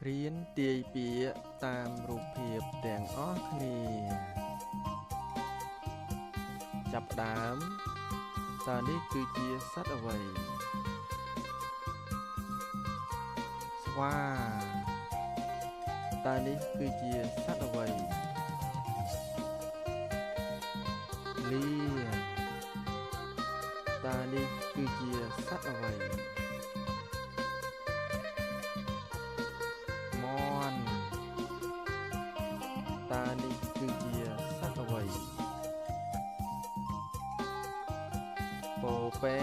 រៀនទាយពាក្យតាមរូបភាពទាំងអស់គ្នាចាប់ផ្ដើមតើនេះគឺជាសត្វអ្វីស្វាតើនេះគឺជាសត្វអ្វីលាតើនេះគឺជាសត្វអ្វីមាន់តើនេះគឺជាសត្វអ្វីពពែ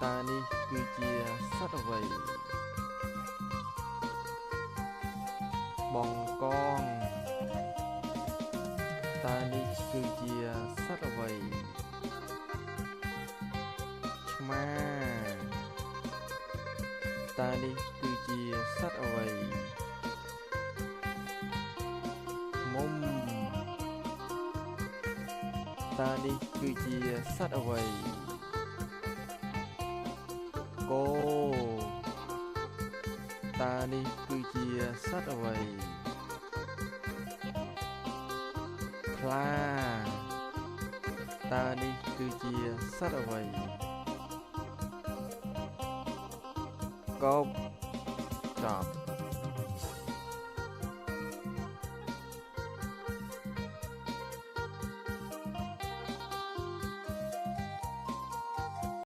តើនេះគឺជាសត្វអ្វីបង្កងតើនេះគឺជាសត្វអ្វីឆ្មាតើនេះគឺជាសត្វអ្វីមុំតើនេះគឺជាសត្វអ្វីគោតើនេះគឺជាសត្វអ្វីខ្លាតើនេះគឺជាសត្វអ្វីកបចប់